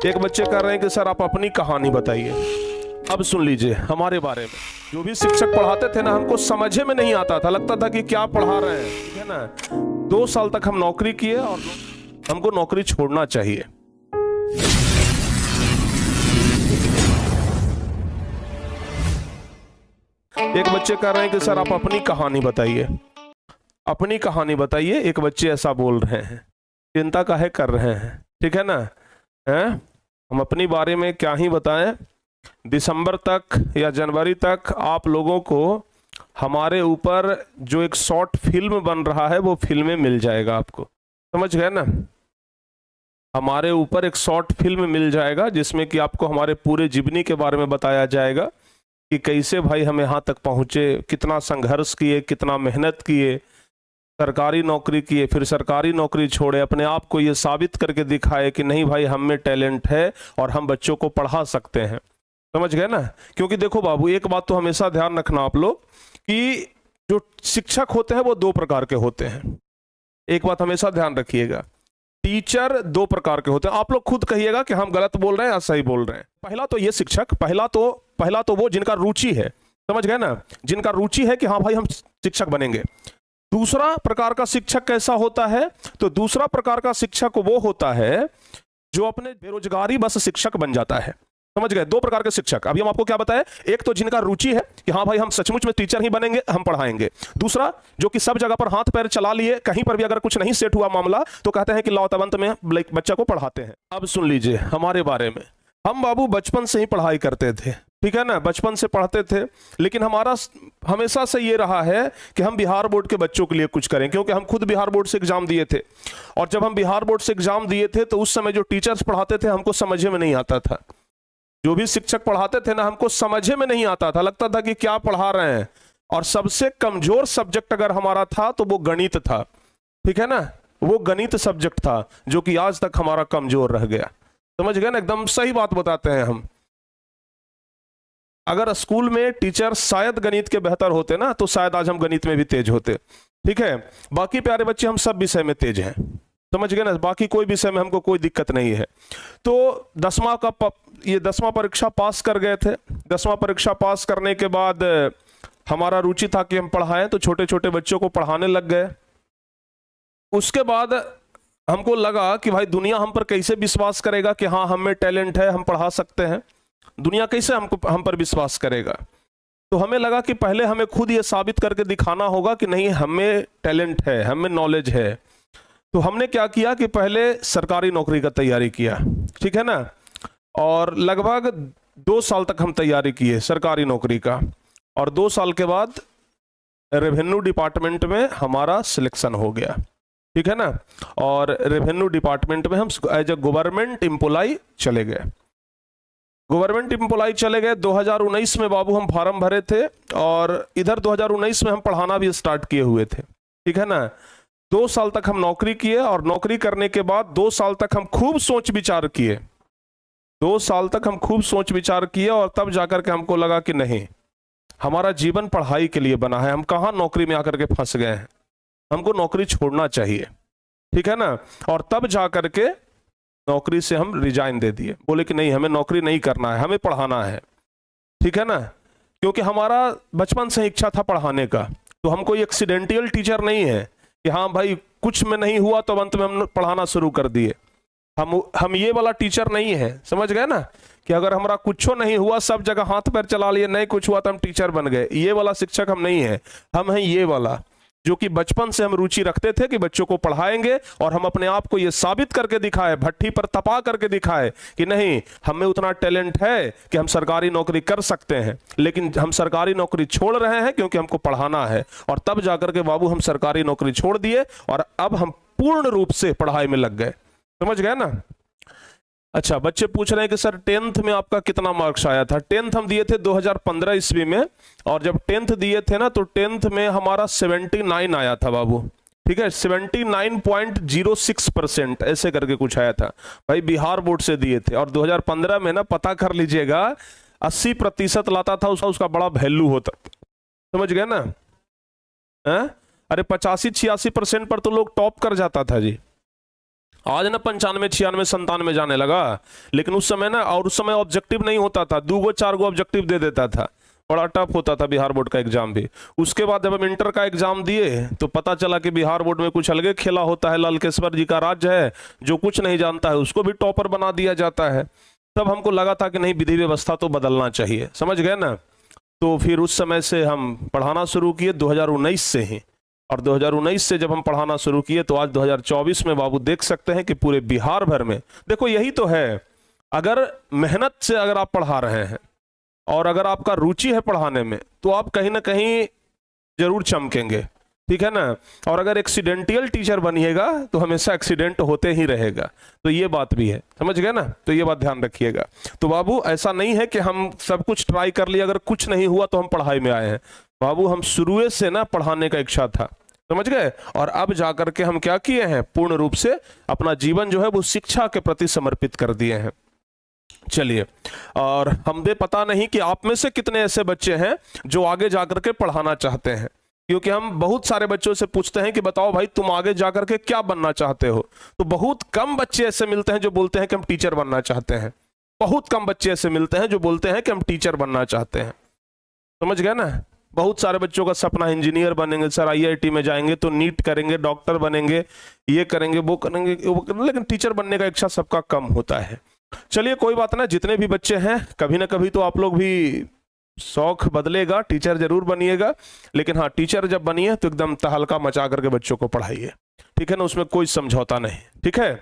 एक बच्चे कह रहे हैं कि सर आप अपनी कहानी बताइए। अब सुन लीजिए हमारे बारे में। जो भी शिक्षक पढ़ाते थे ना, हमको समझे में नहीं आता था, लगता था कि क्या पढ़ा रहे हैं, ठीक है ना। 2 साल तक हम नौकरी किए और हमको नौकरी छोड़ना चाहिए। एक बच्चे कह रहे हैं कि सर आप अपनी कहानी बताइए, अपनी कहानी बताइए। एक बच्चे ऐसा बोल रहे हैं, चिंता काहे कर रहे हैं, ठीक है ना। हम अपनी बारे में क्या ही बताएं। दिसंबर तक या जनवरी तक आप लोगों को हमारे ऊपर जो एक शॉर्ट फिल्म बन रहा है वो फिल्में मिल जाएगा आपको, समझ गए ना। हमारे ऊपर एक शॉर्ट फिल्म मिल जाएगा जिसमें कि आपको हमारे पूरे जीवनी के बारे में बताया जाएगा कि कैसे भाई हम यहाँ तक पहुँचे, कितना संघर्ष किए, कितना मेहनत किए, सरकारी नौकरी किए, फिर सरकारी नौकरी छोड़े, अपने आप को ये साबित करके दिखाए कि नहीं भाई हम में टैलेंट है और हम बच्चों को पढ़ा सकते हैं, समझ गए ना। क्योंकि देखो बाबू, एक बात तो हमेशा ध्यान रखना आप लोग कि जो शिक्षक होते हैं वो 2 प्रकार के होते हैं। एक बात हमेशा ध्यान रखिएगा, टीचर 2 प्रकार के होते हैं। आप लोग खुद कहिएगा कि हम गलत बोल रहे हैं या सही बोल रहे हैं। पहला तो ये शिक्षक, पहला तो वो जिनका रुचि है, समझ गए ना, जिनका रुचि है कि हाँ भाई हम शिक्षक बनेंगे। दूसरा प्रकार का शिक्षक कैसा होता है, तो दूसरा प्रकार का शिक्षक वो होता है जो अपने बेरोजगारी बस शिक्षक बन जाता है, समझ गए। 2 प्रकार के शिक्षक अभी हम आपको क्या बताएं। एक तो जिनका रुचि है कि हाँ भाई हम सचमुच में टीचर ही बनेंगे, हम पढ़ाएंगे। दूसरा जो कि सब जगह पर हाथ पैर चला लिए, कहीं पर भी अगर कुछ नहीं सेट हुआ मामला तो कहते हैं कि लाओ तबंत में बच्चा को पढ़ाते हैं। अब सुन लीजिए हमारे बारे में। हम बाबू बचपन से ही पढ़ाई करते थे, ठीक है ना, बचपन से पढ़ते थे। लेकिन हमारा हमेशा से ये रहा है कि हम बिहार बोर्ड के बच्चों के लिए कुछ करें, क्योंकि हम खुद बिहार बोर्ड से एग्जाम दिए थे। और जब हम बिहार बोर्ड से एग्जाम दिए थे तो उस समय जो टीचर्स पढ़ाते थे हमको समझे में नहीं आता था। जो भी शिक्षक पढ़ाते थे ना, हमको समझे में नहीं आता था, लगता था कि क्या पढ़ा रहे हैं। और सबसे कमजोर सब्जेक्ट अगर हमारा था तो वो गणित था, ठीक है ना। वो गणित सब्जेक्ट था जो कि आज तक हमारा कमजोर रह गया, समझ गए ना। एकदम सही बात बताते हैं हम। अगर स्कूल में टीचर शायद गणित के बेहतर होते ना तो शायद आज हम गणित में भी तेज होते, ठीक है। बाकी प्यारे बच्चे हम सब विषय में तेज हैं, समझ गए ना। बाकी कोई विषय में हमको कोई दिक्कत नहीं है। तो 10वां परीक्षा पास कर गए थे। 10वां परीक्षा पास करने के बाद हमारा रुचि था कि हम पढ़ाएं, तो छोटे छोटे बच्चों को पढ़ाने लग गए। उसके बाद हमको लगा कि भाई दुनिया हम पर कैसे विश्वास करेगा कि हाँ हम में टैलेंट है, हम पढ़ा सकते हैं। दुनिया कैसे हम पर विश्वास करेगा। तो हमें लगा कि पहले हमें खुद ये साबित करके दिखाना होगा कि नहीं हमें टैलेंट है, हमें नॉलेज है। तो हमने क्या किया कि पहले सरकारी नौकरी का तैयारी किया, ठीक है ना। और लगभग 2 साल तक हम तैयारी किए सरकारी नौकरी का। और 2 साल के बाद रेवेन्यू डिपार्टमेंट में हमारा सिलेक्शन हो गया, ठीक है ना। और रेवेन्यू डिपार्टमेंट में हम एज ए गवर्नमेंट एम्प्लॉय चले गए। गवर्नमेंट एम्प्लॉय चले गए। 2019 में बाबू हम फॉर्म भरे थे और इधर 2019 में हम पढ़ाना भी स्टार्ट किए हुए थे, ठीक है ना। 2 साल तक हम नौकरी किए और नौकरी करने के बाद 2 साल तक हम खूब सोच विचार किए। 2 साल तक हम खूब सोच विचार किए और तब जाकर के हमको लगा कि नहीं, हमारा जीवन पढ़ाई के लिए बना है, हम कहाँ नौकरी में आकर के फंस गए हैं, हमको नौकरी छोड़ना चाहिए, ठीक है ना। और तब जाकर के नौकरी से हम रिजाइन दे दिए, बोले कि नहीं हमें नौकरी नहीं करना है, हमें पढ़ाना है, ठीक है ना। क्योंकि हमारा बचपन से इच्छा था पढ़ाने का। तो हम कोई एक्सीडेंटल टीचर नहीं है कि हाँ भाई कुछ में नहीं हुआ तो अंत में हम पढ़ाना शुरू कर दिए। हम ये वाला टीचर नहीं है, समझ गए ना, कि अगर हमारा कुछ नहीं हुआ, सब जगह हाथ पैर चला लिए, नहीं कुछ हुआ तो हम टीचर बन गए। ये वाला शिक्षक हम नहीं है। हम हैं ये वाला जो कि बचपन से हम रुचि रखते थे कि बच्चों को पढ़ाएंगे और हम अपने आप को ये साबित करके दिखाए, भट्ठी पर तपा करके दिखाए कि नहीं हमें उतना टैलेंट है कि हम सरकारी नौकरी कर सकते हैं। लेकिन हम सरकारी नौकरी छोड़ रहे हैं क्योंकि हमको पढ़ाना है। और तब जाकर के बाबू हम सरकारी नौकरी छोड़ दिए और अब हम पूर्ण रूप से पढ़ाई में लग गए, समझ गए ना। अच्छा, बच्चे पूछ रहे हैं कि सर 10th में आपका कितना मार्क्स आया था। 10th हम दिए थे 2015 ईस्वी में, और जब 10th दिए थे ना तो 10th में हमारा 79 आया था बाबू, ठीक है, 79.06% ऐसे करके कुछ आया था। भाई बिहार बोर्ड से दिए थे। और 2015 में ना पता कर लीजिएगा 80% लाता था उसका बड़ा वैल्यू होता, समझ गए ना। अरे 85-86% पर तो लोग टॉप कर जाता था जी। आज ना 95, 96, 97 जाने लगा, लेकिन उस समय ना, और उस समय ऑब्जेक्टिव नहीं होता था, 2 4 ऑब्जेक्टिव दे देता था, बड़ा टफ होता था बिहार बोर्ड का एग्जाम भी। उसके बाद जब हम इंटर का एग्जाम दिए तो पता चला कि बिहार बोर्ड में कुछ अलग खेला होता है, लालकेश्वर जी का राज्य है, जो कुछ नहीं जानता है उसको भी टॉपर बना दिया जाता है। तब हमको लगा था कि नहीं, विधि व्यवस्था तो बदलना चाहिए, समझ गए ना। तो फिर उस समय से हम पढ़ाना शुरू किए 2019 से ही, और 2019 से जब हम पढ़ाना शुरू किए तो आज 2024 में बाबू देख सकते हैं कि पूरे बिहार भर में, देखो यही तो है, अगर मेहनत से अगर आप पढ़ा रहे हैं और अगर आपका रुचि है पढ़ाने में, तो आप कहीं ना कहीं जरूर चमकेंगे, ठीक है ना। और अगर एक्सीडेंटियल टीचर बनिएगा तो हमेशा एक्सीडेंट होते ही रहेगा, तो ये बात भी है, समझ गए ना। तो ये बात ध्यान रखिएगा। तो बाबू ऐसा नहीं है कि हम सब कुछ ट्राई कर लिए, अगर कुछ नहीं हुआ तो हम पढ़ाई में आए हैं। बाबू हम शुरू से ना पढ़ाने का इच्छा था, समझ गए, और अब जाकर के हम क्या किए हैं, पूर्ण रूप से अपना जीवन जो है वो शिक्षा के प्रति समर्पित कर दिए हैं। चलिए, और हमें पता नहीं कि आप में से कितने ऐसे बच्चे हैं जो आगे जाकर के पढ़ाना चाहते हैं, क्योंकि हम बहुत सारे बच्चों से पूछते हैं कि बताओ भाई तुम आगे जाकर के क्या बनना चाहते हो, तो बहुत कम बच्चे ऐसे मिलते हैं जो बोलते हैं कि हम टीचर बनना चाहते हैं। बहुत कम बच्चे ऐसे मिलते हैं जो बोलते हैं कि हम टीचर बनना चाहते हैं, समझ गए ना। बहुत सारे बच्चों का सपना इंजीनियर बनेंगे सर, IIT में जाएंगे तो नीट करेंगे, डॉक्टर बनेंगे, ये करेंगे वो करेंगे, लेकिन टीचर बनने का इच्छा सबका कम होता है। चलिए कोई बात ना, जितने भी बच्चे हैं कभी ना कभी तो आप लोग भी शौक बदलेगा, टीचर जरूर बनिएगा, लेकिन हाँ टीचर जब बनिए तो एकदम तहलका मचा करके बच्चों को पढ़ाइए, ठीक है ना, उसमें कोई समझौता नहीं, ठीक है।